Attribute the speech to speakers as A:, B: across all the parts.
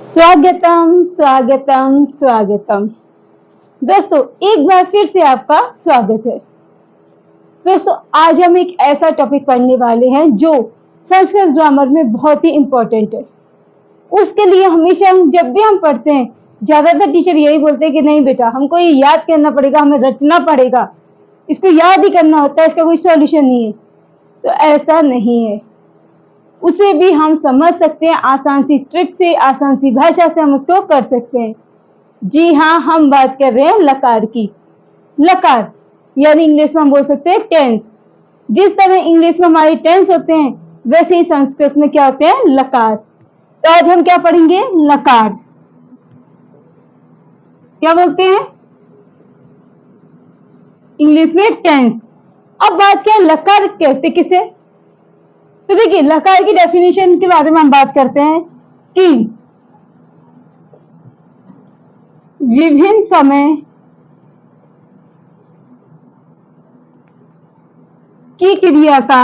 A: स्वागतम स्वागतम स्वागतम। दोस्तों एक बार फिर से आपका स्वागत है। दोस्तों आज हम एक ऐसा टॉपिक पढ़ने वाले हैं जो संस्कृत ग्रामर में बहुत ही इम्पोर्टेंट है। उसके लिए हमेशा हम जब भी हम पढ़ते हैं ज्यादातर टीचर यही बोलते हैं कि नहीं बेटा हमको ये याद करना पड़ेगा, हमें रटना पड़ेगा, इसको याद ही करना होता है, इसका कोई सॉल्यूशन नहीं है। तो ऐसा नहीं है, उसे भी हम समझ सकते हैं आसान सी ट्रिक से, आसान सी भाषा से हम उसको कर सकते हैं। जी हाँ, हम बात कर रहे हैं लकार की। लकार यानी इंग्लिश में हम बोल सकते हैं टेंस। जिस तरह इंग्लिश में हमारे टेंस होते हैं वैसे ही संस्कृत में क्या होते हैं, लकार। तो आज हम क्या पढ़ेंगे, लकार। क्या बोलते हैं इंग्लिश में टेंस। अब बात क्या, लकार कहते किसे। तो देखिए लकार की डेफिनेशन के बारे में हम बात करते हैं कि विभिन्न समय की क्रिया का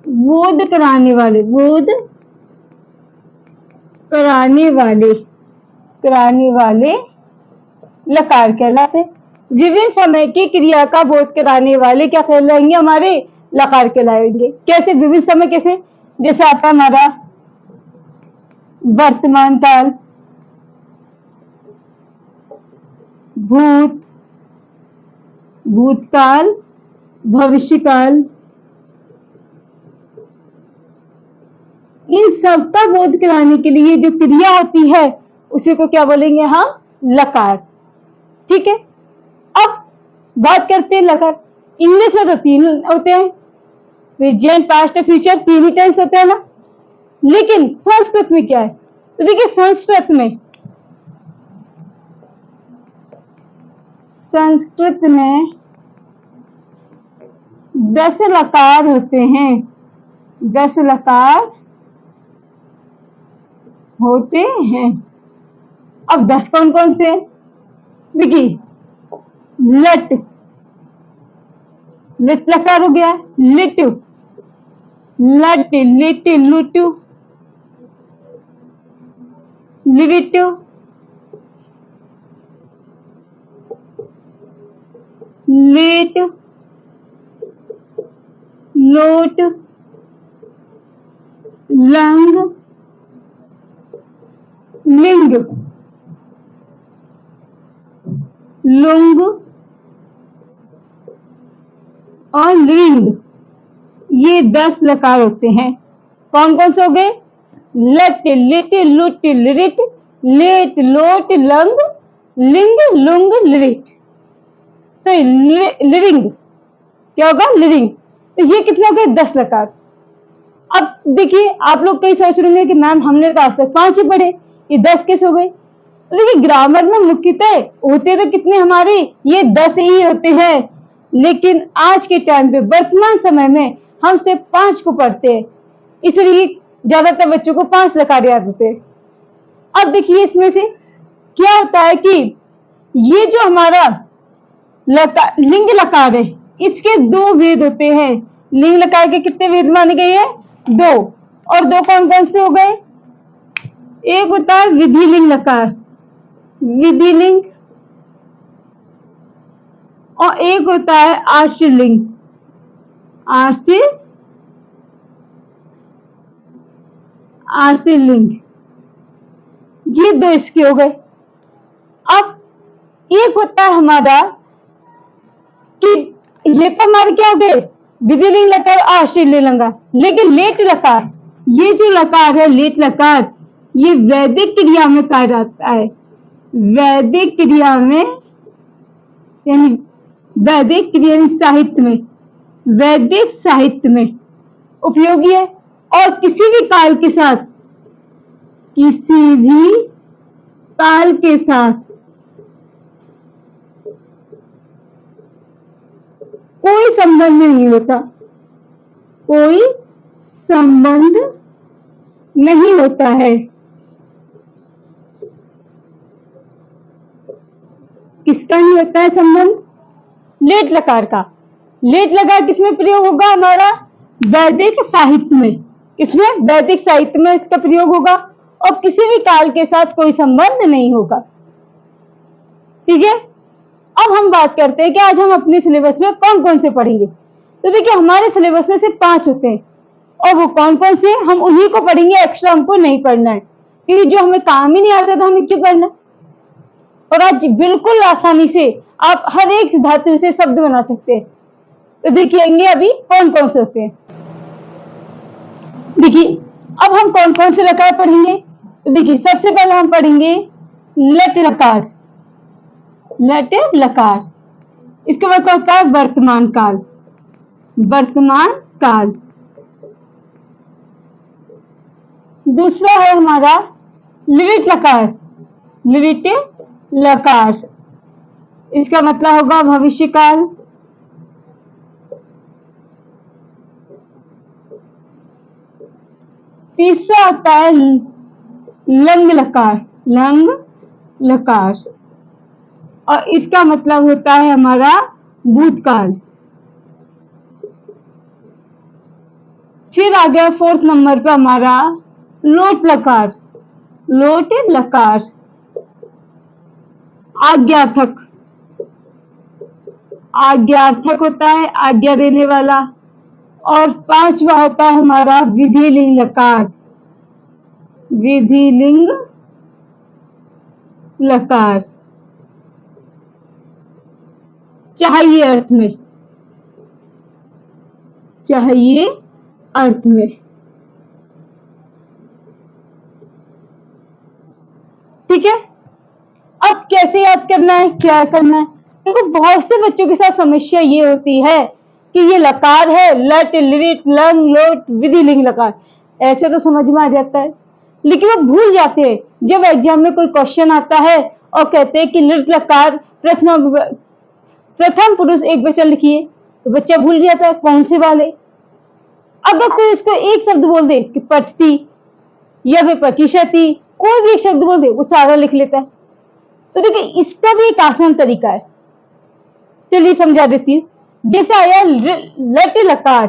A: बोध कराने वाले, लकार कहलाते। विभिन्न समय की क्रिया का बोध कराने वाले क्या कहलाएंगे, हमारे लकार कहलाएंगे। कैसे विभिन्न समय, कैसे, जैसे आता हमारा वर्तमान काल, भूतकाल, भविष्यकाल, इन सब का बोध कराने के लिए जो क्रिया होती है उसी को क्या बोलेंगे हम, लकार। ठीक है, अब बात करते हैं लकार। इंग्लिश में तो तीन होते हैं, प्रेजेंट, पास्ट और फ्यूचर, तीन ही टेंस होते हैं ना। लेकिन संस्कृत में क्या है, तो देखिए संस्कृत में 10 लकार होते हैं। 10 लकार होते हैं। अब 10 कौन कौन से, देखिए लट लकार हो गया, लिट, लट, लिट, लुट, लिट, लेट, लोट, लंग, लिंग, लुंग और लिंग। ये 10 लकार होते हैं। कौन कौन से हो गए, लट, लिट, लुट, लिट, लेट, लोट, लंग, लिंग, लुंग, लिट। सॉरी, लिविंग, क्या होगा, लिविंग। तो ये कितने हो गए, 10 लकार। अब देखिए आप लोग कई सोच रहे हैं कि मैम हमने तो आज तक 5 ही पढ़े, ये 10 कैसे हो गए। तो देखिए ग्रामर में मुख्यतः होते तो कितने हमारे, ये 10 ही होते हैं। लेकिन आज के टाइम पे वर्तमान समय में हम सिर्फ 5 को पढ़ते हैं, इसलिए ज्यादातर बच्चों को 5 लकार याद होते हैं। अब देखिए इसमें से क्या होता है कि ये जो हमारा लिंग लकार है इसके 2 भेद होते हैं। लिंग लकार के कितने भेद माने गए हैं, 2। और 2 कौन कौन से हो गए, एक होता है विधिलिंग लकार, विधिलिंग, और एक होता है आश्रलिंग, आश्रलिंग। ये 2 इसके हो गए। अब एक होता है हमारा कि ये तो हमारे क्या हो गए, विधिलिंग लकार, आश्रलिंग। लेकिन लेट लकार, ये जो लकार है लेट लकार, ये वैदिक क्रिया में कहा जाता है। वैदिक क्रिया में यानी वैदिक क्रिया साहित्य में, वैदिक साहित्य में उपयोगी है। और किसी भी काल के साथ, किसी भी काल के साथ कोई संबंध नहीं होता, कोई संबंध नहीं होता है। किसका नहीं होता है संबंध, लेट लकार का। लेट लकार किसमें प्रयोग होगा हमारा? वैदिक साहित्य में। किसमें? वैदिक साहित्य में इसका प्रयोग होगा और किसी भी काल के साथ कोई संबंध नहीं होगा। ठीक है, अब हम बात करते हैं कि आज हम अपने सिलेबस में कौन कौन से पढ़ेंगे। तो देखिए हमारे सिलेबस में सिर्फ 5 होते हैं और वो कौन कौन से, हम उन्हीं को पढ़ेंगे, एक्स्ट्रा हमको नहीं पढ़ना है, क्योंकि जो हमें काम ही नहीं आता था हमें क्यों पढ़ना। और आज बिल्कुल आसानी से आप हर एक धातु से शब्द बना सकते हैं। तो देखिएंगे अभी कौन कौन से होते हैं। देखिए अब हम कौन कौन से लकार पढ़ेंगे। तो देखिए सबसे पहले हम पढ़ेंगे लट लकार। लट लकार, इसके बाद क्या होता है? वर्तमान काल। वर्तमान काल। दूसरा है हमारा लिट लकार। लिट लकार, इसका मतलब होगा भविष्य काल। तीसरा आता है लंग लकार। लंग लकार, और इसका मतलब होता है हमारा भूतकाल। फिर आ गया 4th नंबर पे हमारा लोट लकार। लोट लकार, आज्ञार्थक। आज्ञार्थक होता है आज्ञा देने वाला। और 5वां होता है हमारा विधिलिंग लकार। विधिलिंग लकार, चाहिए अर्थ में। चाहिए अर्थ में। ठीक है, अब कैसे याद करना है, क्या करना है? देखो बहुत से बच्चों के साथ समस्या ये होती है कि ये लकार है, लट लिट लंग लोट विधिलिंग लकार, ऐसे तो समझ में आ जाता है, लेकिन वो भूल जाते हैं जब एग्जाम में कोई क्वेश्चन आता है और कहते हैं कि लिट लकार प्रथम पुरुष एक वचन लिखिए, तो बच्चा भूल जाता है कौन से वाले। अगर कोई उसको एक शब्द बोल दे कि पठती या फिर प्रतिशती, कोई भी एक शब्द बोल दे वो सारा लिख लेता है। तो देखिए इसका भी एक आसान तरीका है, चलिए समझा देती हूँ। जैसे आया लट लकार,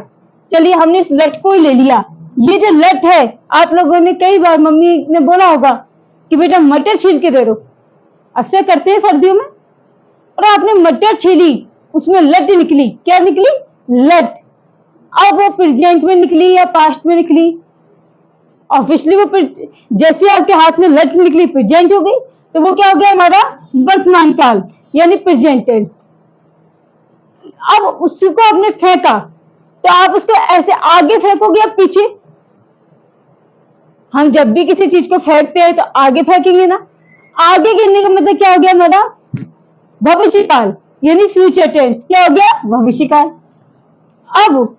A: चलिए हमने इस लट को ही ले लिया। ये जो लट है, आप लोगों ने कई बार मम्मी ने बोला होगा कि बेटा मटर छील के दे दो, अक्सर करते हैं सर्दियों में। और आपने मटर छीली, उसमें लट निकली, क्या निकली? लट। अब वो प्रेजेंट में निकली या पास्ट में निकली? ऑब्वियसली वो जैसे आपके हाथ में लट निकली प्रेजेंट हो गई, तो वो क्या हो गया हमारा? वर्तमान काल, यानी प्रेजेंट टेंस। अब उसको आपने फेंका, तो आप उसको ऐसे आगे फेंकोगे या पीछे? हम जब भी किसी चीज को फेंकते हैं तो आगे फेंकेंगे ना। आगे गिरने का मतलब क्या हो गया हमारा? भविष्य काल, यानी फ्यूचर टेंस। क्या हो गया? भविष्य काल। अब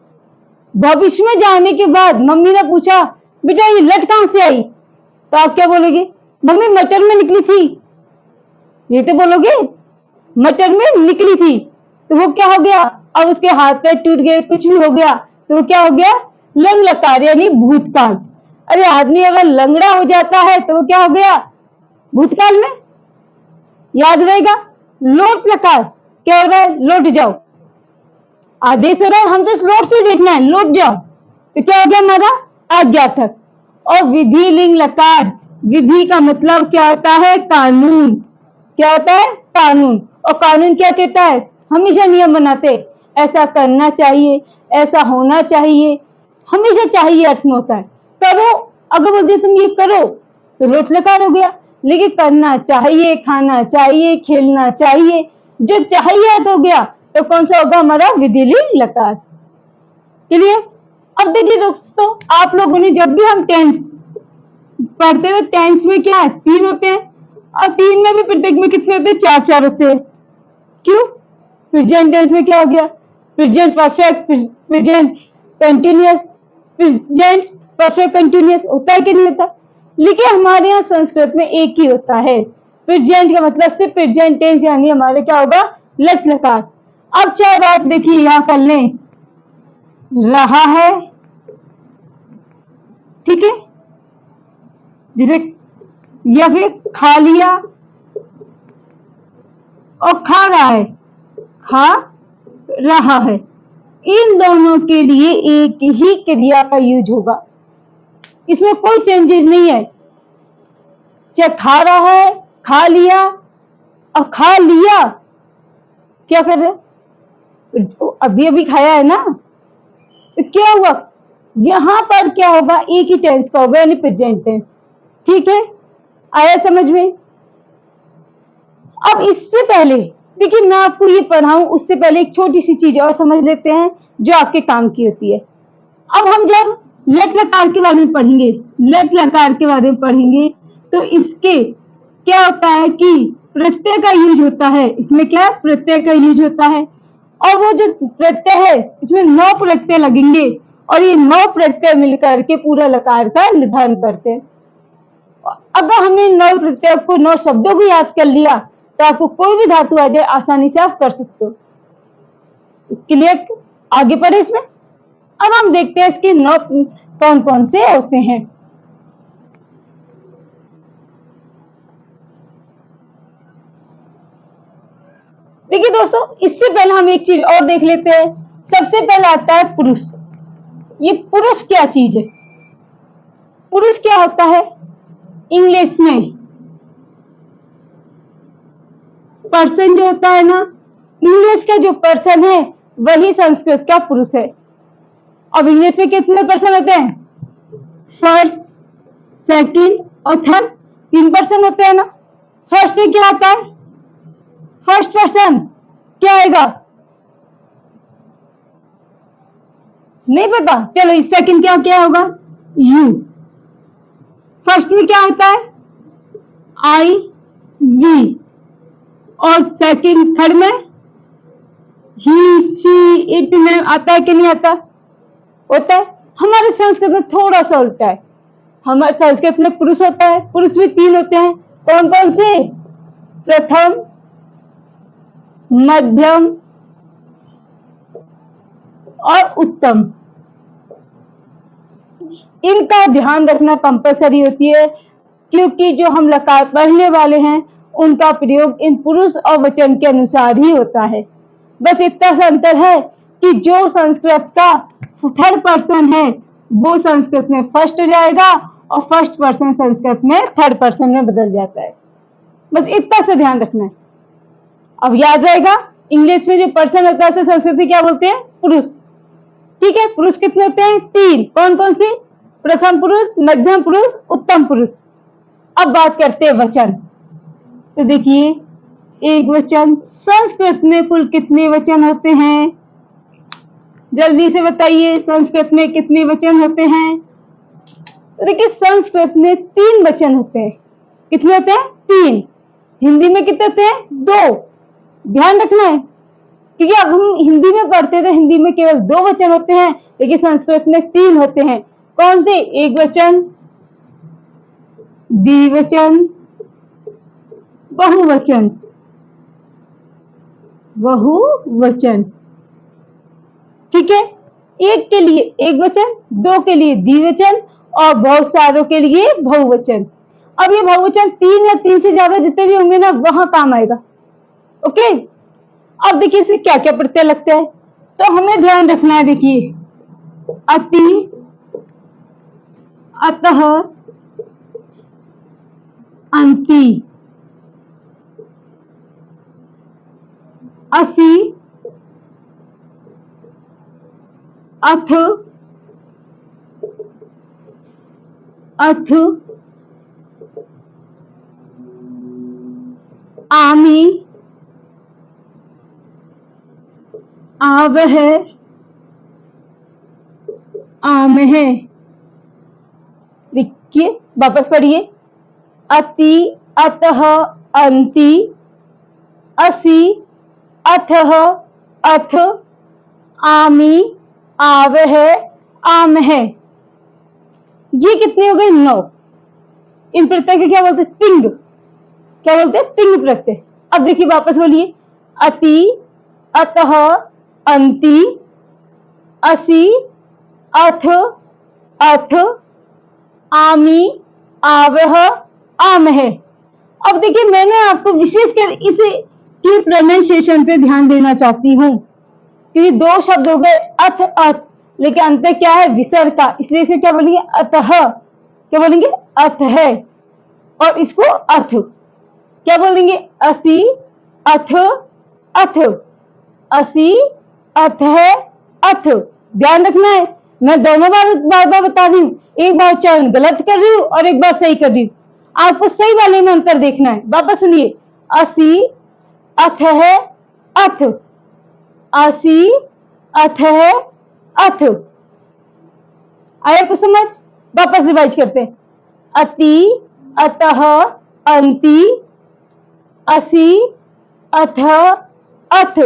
A: भविष्य में जाने के बाद मम्मी ने पूछा बेटा ये लट कहां से आई, तो आप क्या बोलोगे? मम्मी मटर में निकली थी, ये तो बोलोगे, मटर में निकली थी। तो वो क्या हो गया? अब उसके हाथ पैर टूट गए, कुछ भी हो गया, तो वो क्या हो गया? लंग लकार, यानी भूतकाल। अरे आदमी अगर लंगड़ा हो जाता है तो वो क्या हो गया? भूतकाल में। याद रहेगा। लोट लकार, क्या हो रहा है? लौट जाओ, आदेश हो रहा है, हम तो स्लोट से देखना है, लौट जाओ, तो क्या हो गया हमारा? आज्ञार्थक। और विधि लिंग लकार, विधि का मतलब क्या होता है? कानून। क्या होता है? कानून। और कानून क्या कहता है? हमेशा नियम बनाते, ऐसा करना चाहिए, ऐसा होना चाहिए, हमेशा चाहिए अर्थ में होता है। करो, अगर बोलते तुम ये करो तो लोट लकार हो गया, लेकिन करना चाहिए, खाना चाहिए, खेलना चाहिए, जो चाहिए तो हो गया, तो कौन सा होगा हमारा? विधिलिंग लकार। चलिए अब देखिए दोस्तों, आप लोगों ने जब भी हम टेंस पढ़ते हुए, टेंस में क्या है? 3 होते हैं, और 3 में भी प्रत्येक में कितने होते हैं? 4 होते हैं। क्यों? प्रेजेंट टेंस में क्या हो गया? Present perfect, present continuous, present perfect continuous, होता है कि नहीं होता? लेकिन हमारे यहाँ संस्कृत में एक ही होता है। प्रेजेंट का मतलब सिर्फ प्रेजेंट टेंस, यानी हमारे क्या होगा? लट लकार। अब चाहे बात देखिए यहाँ कर लें, रहा है, ठीक है, जैसे, या फिर खा लिया और खा रहा है, खा रहा है, इन दोनों के लिए एक ही क्रिया का यूज होगा, इसमें कोई चेंजेस नहीं है। चाहे खा रहा है, खा लिया, अब खा लिया क्या कर रहे, अभी अभी खाया है ना, तो क्या हुआ, यहां पर क्या होगा, एक ही टेंस का होगा, यानी प्रेजेंट टेंस। ठीक है, आया समझ में। अब इससे पहले देखिए, मैं आपको ये पढ़ाऊं उससे पहले एक छोटी सी चीज और समझ लेते हैं जो आपके काम की होती है। अब हम जब लट लकार के बारे में पढ़ेंगे, लट लकार के बारे में पढ़ेंगे, तो इसके क्या होता है कि प्रत्यय का यूज होता है, इसमें क्या प्रत्यय का यूज होता है, और वो जो प्रत्यय है इसमें 9 प्रत्यय लगेंगे, और ये 9 प्रत्यय मिलकर के पूरा लकार का निर्धारण करते हैं। अगर हमने 9 प्रत्यय को 9 शब्दों को याद कर लिया तो आपको कोई भी धातु आ जाए आसानी से आप कर सकते हो। क्लियर, आगे बढ़े इसमें। अब हम देखते हैं इसके 9 कौन कौन से होते हैं। देखिए दोस्तों, इससे पहले हम एक चीज और देख लेते हैं। सबसे पहले आता है पुरुष। ये पुरुष क्या चीज है, पुरुष क्या होता है, इंग्लिश में पर्सन जो होता है ना, इंग्लिश का जो पर्सन है वही संस्कृत का पुरुष है। अब इंग्लिश में कितने पर्सन होते हैं, फर्स्ट, सेकंड और थर्ड, 3 पर्सन होते हैं ना। फर्स्ट में क्या आता है, फर्स्ट पर्सन क्या आएगा, नहीं पता, चलो सेकंड क्या क्या होगा, यू। फर्स्ट में क्या आता है, आई, वी, और सेकंड थर्ड में ही, शी, इट में आता है कि नहीं आता, होता है। हमारे संस्कृत में थोड़ा सा उल्टा है, हमारे संस्कृत में पुरुष होता है, पुरुष भी 3 होते हैं, कौन कौन से, प्रथम, मध्यम और उत्तम। इनका ध्यान रखना कंपलसरी होती है, क्योंकि जो हम लकार पढ़ने वाले हैं उनका प्रयोग इन पुरुष और वचन के अनुसार ही होता है। बस इतना सा अंतर है कि जो संस्कृत का थर्ड पर्सन है वो संस्कृत में फर्स्ट हो जाएगा, और फर्स्ट पर्सन संस्कृत में थर्ड पर्सन में बदल जाता है। बस इतना सा ध्यान रखना है। अब याद रहेगा, इंग्लिश में जो पर्सन होता है संस्कृत में क्या बोलते हैं, पुरुष। ठीक है, पुरुष कितने होते हैं, 3, कौन कौन से, प्रथम पुरुष, मध्यम पुरुष, उत्तम पुरुष। अब बात करते हैं वचन। तो देखिए, एक वचन, संस्कृत में कुल कितने वचन होते हैं, जल्दी से बताइए, संस्कृत में कितने वचन होते हैं। तो देखिए, संस्कृत में 3 वचन होते हैं। कितने होते हैं, 3। हिंदी में कितने होते हैं, 2। ध्यान रखना है, क्योंकि अब हम हिंदी में पढ़ते हैं तो हिंदी में केवल 2 वचन होते हैं, लेकिन संस्कृत में 3 होते हैं। कौन से, एक वचन, द्विवचन, बहुवचन, बहुवचन। ठीक है, एक के लिए एक वचन, 2 के लिए द्विवचन, और बहुत सारों के लिए बहुवचन। अब ये बहुवचन 3 या 3 से ज्यादा जितने भी होंगे ना वहां काम आएगा। ओके, अब देखिए इसमें क्या क्या प्रत्यय लगते हैं, तो हमें ध्यान रखना है। देखिए, अति, अतः, अंति, असि, अथ, अथ, आमि, आवह, आमह। देखिए, वापस पढ़िए, अति, अतः, अंति, असि, अथः, अथ, आमि, आवह, आमह। ये कितने हो गए, 9। इन प्रत्यय के क्या बोलते हैं, तिंग, क्या बोलते हैं, तिंग प्रत्यय। अब देखिए, वापस बोलिए, अति, अतः, अंति, असि, अथ, अथ, आमि, आवह, आमह। अब देखिए, मैंने आपको विशेषकर इस की प्रोनाउंसिएशन पे ध्यान देना चाहती हूँ। क्योंकि दो शब्द हो गए अथ अथ, लेकिन अंत क्या है विसर्ग का, इसलिए इसे क्या बोलेंगे अतः, क्या बोलेंगे अथ है, और इसको अथ क्या बोलेंगे असी अथ अथ, असी अथ है अथ। ध्यान रखना है, मैं दोनों बार बार बार बता रही हूँ, एक बार उच्चारण गलत कर रही हूँ और एक बार सही कर रही हूँ, आपको सही वाले में अंतर देखना है। वापस सुनिए, असी अथ है अथ, असी अथ है अथ। आया कुछ समझ? वापस रिवाइज करते हैं, अति अतः अंति, असी अथ अथ,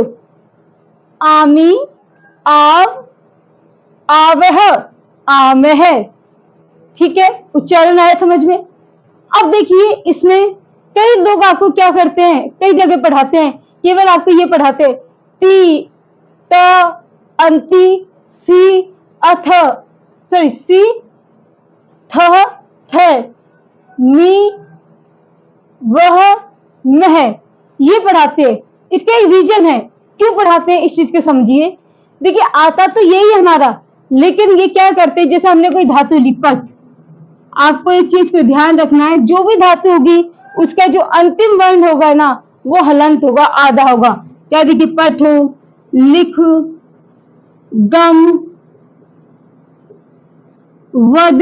A: आमी आव आवह आमह। ठीक है, उच्चारण आया समझ में? अब देखिए इसमें कई लोग आपको क्या करते हैं, कई जगह पढ़ाते हैं, केवल आपको ये पढ़ाते हैं ती त अंति सी अथ, सॉरी सी थ थ मी वह मह, ये पढ़ाते हैं। इसका एक रीजन है क्यों पढ़ाते हैं, इस चीज को समझिए। देखिए आता तो यही है हमारा, लेकिन ये क्या करते हैं, जैसे हमने कोई धातु ली पट, आपको एक चीज को ध्यान रखना है, जो भी धातु होगी उसका जो अंतिम वर्ण होगा ना वो हलंत होगा, आधा होगा। चाहे देखिए पठ हो, लिख, गम, वद,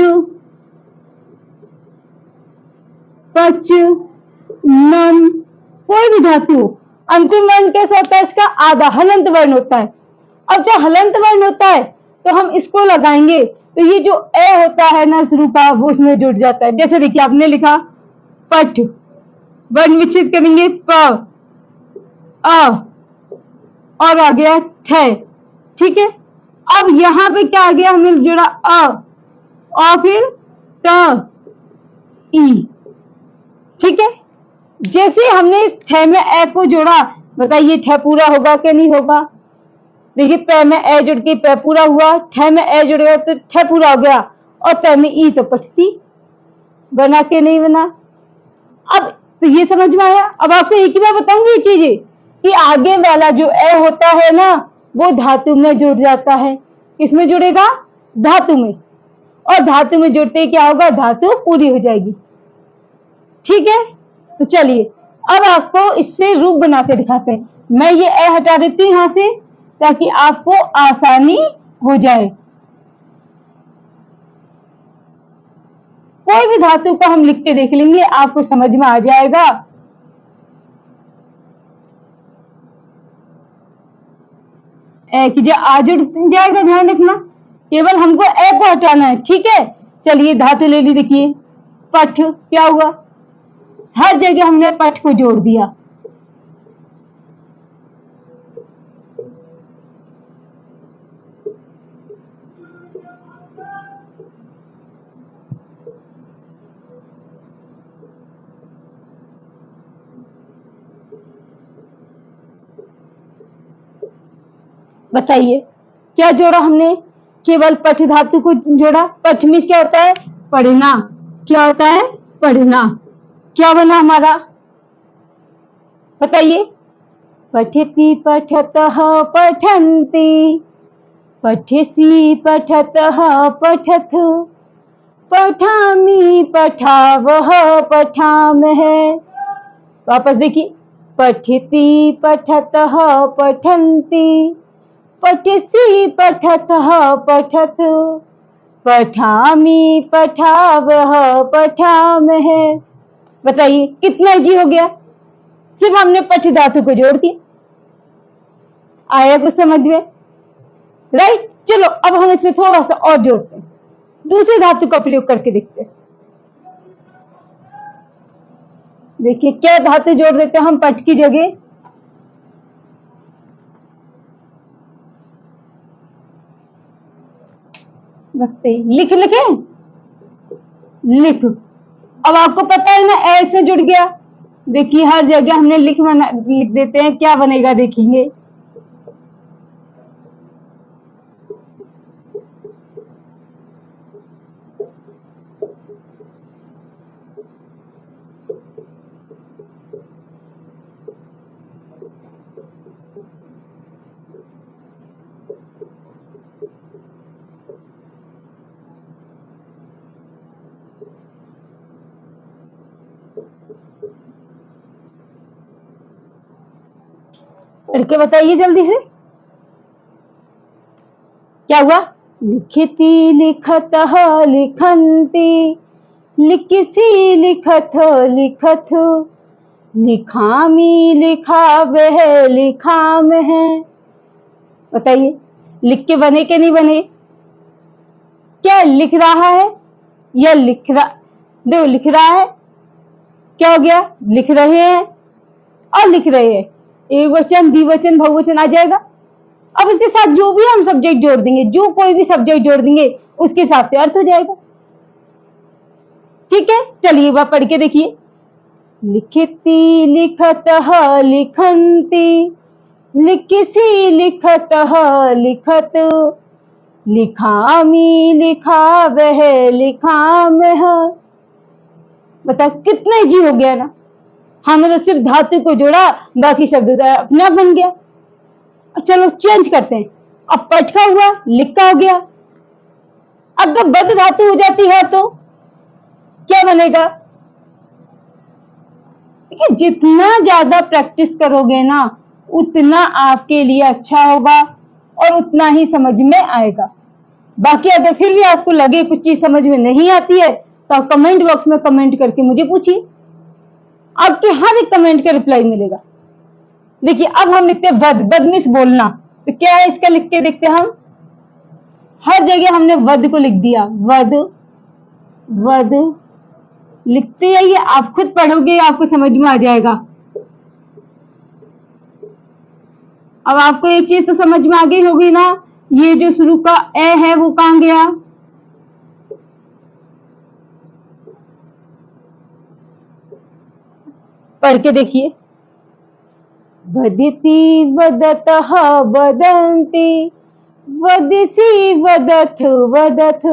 A: पच, नम, कोई भी धातु हो, अंतिम वर्ण कैसा होता है इसका आधा हलंत वर्ण होता है। अब जब हलंत वर्ण होता है तो हम इसको लगाएंगे तो ये जो ए होता है ना शुरू का वो उसमें जुड़ जाता है। जैसे देखिए आपने लिखा पठ, वर्ण विच्छेद करेंगे प अ और आ गया ठ, ठीक है। अब यहां पे क्या आ गया, हमने जोड़ा अ और फिर त ई, ठीक है। जैसे हमने इस ठ में ए को जोड़ा, बताइए ठ पूरा होगा कि नहीं होगा? देखिए प में ए जुड़ के प पूरा हुआ, ठ में ए जुड़ गया तो ठ पूरा हो गया, और प में ई तो पठती, बना के नहीं बना। अब तो ये समझ में आया। अब आपको एक ही बार बताऊंगी ये चीजें कि आगे वाला जो ए होता है ना वो धातु में जुड़ जाता है। किसमें जुड़ेगा? धातु में, और धातु में जुड़ते ही क्या होगा, धातु पूरी हो जाएगी। ठीक है, तो चलिए अब आपको इससे रूप बना के दिखाते हैं। मैं ये ए हटा देती हूँ यहां से ताकि आपको आसानी हो जाए। कोई भी धातु को हम लिख के देख लेंगे, आपको समझ में आ जाएगा। ए की जगह आ जुड़ जाएगा, ध्यान रखना, केवल हमको ए को हटाना है। ठीक है, चलिए धातु ले ली, देखिए पठ, क्या हुआ, हर जगह हमने पठ को जोड़ दिया। बताइए क्या जोड़ा हमने, केवल पठ धातु को जोड़ा। पठ में क्या होता है, पढ़ना, क्या होता है, पढ़ना। क्या बना हमारा, बताइए, पठति पठतः पठन्ति, पठसि पठतः पठथ, पठामि पठावः पठामः। वापस देखिए, पठति पठतः पठन्ति, पठसि पठतः पठथ, पठामि पठावः पठामः। बताइए कितना इजी हो गया, सिर्फ हमने पठ धातु को जोड़ दिया। आया कुछ समझ में? राइट, चलो अब हम इसमें थोड़ा सा और जोड़ते हैं, दूसरे धातु का प्रयोग करके देखते हैं। देखिए क्या धातु जोड़ देते हैं हम पठ की जगह, लिख, लिखे लिख। अब आपको पता है ना ए इसमें जुड़ गया, देखिए हर जगह हमने लिख देते हैं, क्या बनेगा देखेंगे। पढ़ के बताइए जल्दी से, क्या हुआ? लिखती लिखतः लिखन्ति, लिखसी लिखत लिखत, लिखामी लिखावह लिखाम है। बताइए लिख के बने के नहीं बने? क्या लिख रहा है या लिख रहा? देखो लिख रहा है, क्या हो गया? लिख रहे हैं और लिख रहे हैं, एक वचन द्विवचन बहुवचन आ जाएगा। अब इसके साथ जो भी हम सब्जेक्ट जोड़ देंगे, जो कोई भी सब्जेक्ट जोड़ देंगे, उसके हिसाब से अर्थ हो जाएगा। ठीक है, चलिए वह पढ़ के देखिए। लिखती लिखतः लिखन्ति, लिखसी लिखतः लिखत, लिखामी लिखावह लिखामह। बताओ कितना इजी हो गया ना। हमने तो सिर्फ धातु को जोड़ा, बाकी शब्द अपने आप बन गया। चलो चेंज करते हैं, अब पठ का हुआ, लिख का हो गया। अब जब बद धातु हो जाती है तो क्या बनेगा? देखिए जितना ज्यादा प्रैक्टिस करोगे ना, उतना आपके लिए अच्छा होगा और उतना ही समझ में आएगा। बाकी अगर फिर भी आपको लगे कुछ चीज समझ में नहीं आती है तो आप कमेंट बॉक्स में कमेंट करके मुझे पूछिए, आपके हर एक कमेंट का रिप्लाई मिलेगा। देखिए अब हम लिखते हैं वध, वध मीन्स बोलना, तो क्या है इसका लिख के देखते हैं हम। हर जगह हमने वध को लिख दिया, वध वध लिखते आइए, आप खुद पढ़ोगे आपको समझ में आ जाएगा। अब आपको एक चीज तो समझ में आ गई होगी ना, ये जो शुरू का ए है वो कहां गया? पढ़ के देखिए। वदति वदतः वदन्ति, वदसि वदथ वदथ,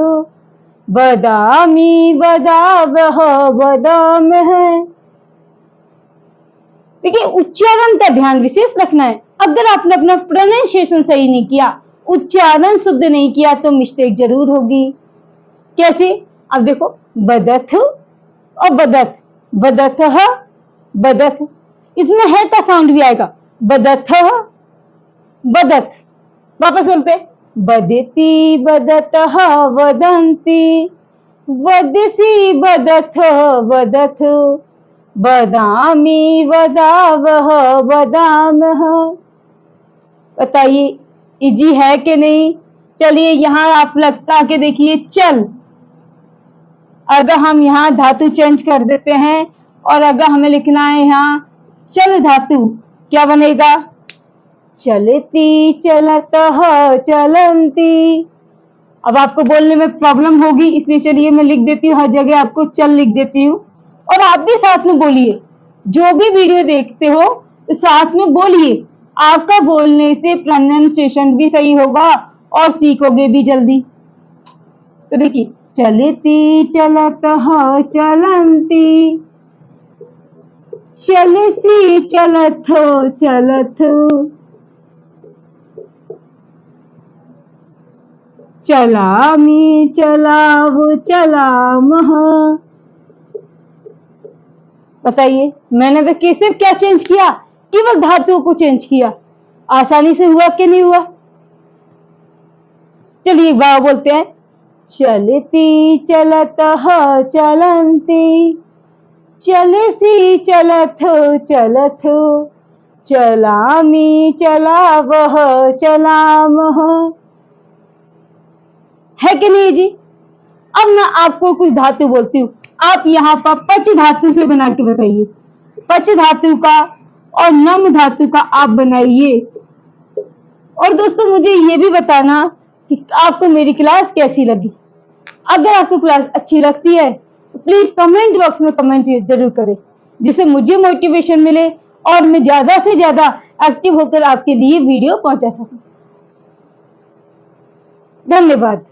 A: वदामि वदावह वदामः। देखिए उच्चारण का ध्यान विशेष रखना है। अगर आपने अपना प्रोनाउंसिएशन सही नहीं किया, उच्चारण शुद्ध नहीं किया तो मिस्टेक जरूर होगी। कैसे? अब देखो बदथ और बदथ, बदथः बदथ, इसमें है का साउंड भी आएगा, बदथः बदथ। वापस बोलते, वदति वदतः वदन्ति, वदसि वदथ वदथ, वदामि वदावह वदामः। बताइए इजी है कि नहीं? चलिए यहाँ आप लगता के देखिए चल। अगर हम यहाँ धातु चेंज कर देते हैं और अगर हमें लिखना है यहाँ चल धातु, क्या बनेगा? चलती चलतः चलन्ति। अब आपको बोलने में प्रॉब्लम होगी, इसलिए चलिए मैं लिख देती हूँ, हर जगह आपको चल लिख देती हूँ और आप भी साथ में बोलिए। जो भी वीडियो देखते हो तो साथ में बोलिए, आपका बोलने से प्रोनाउंसिएशन भी सही होगा और सीखोगे भी जल्दी। तो देखिए चलती चलतः चलन्ति, चलसी चलथ चलथ, चलामी चलाव चलामः। बताइए मैंने तो कैसे क्या चेंज किया? केवल धातुओं को चेंज किया। आसानी से हुआ कि नहीं हुआ? चलिए वाह बोलते हैं। चलती चलतः चलन्ति, चलसी चलथ चलथ, चलामी चलावह चलामः। है कि नहीं जी? अब मैं आपको कुछ धातु बोलती हूँ, आप यहाँ पर पच धातु से बना के बताइए। पच धातु का और नम धातु का आप बनाइए। और दोस्तों मुझे ये भी बताना कि आपको मेरी क्लास कैसी लगी। अगर आपको क्लास अच्छी लगती है तो प्लीज कमेंट बॉक्स में कमेंट जरूर करें, जिससे मुझे मोटिवेशन मिले और मैं ज्यादा से ज्यादा एक्टिव होकर आपके लिए वीडियो पहुंचा सकूं। धन्यवाद।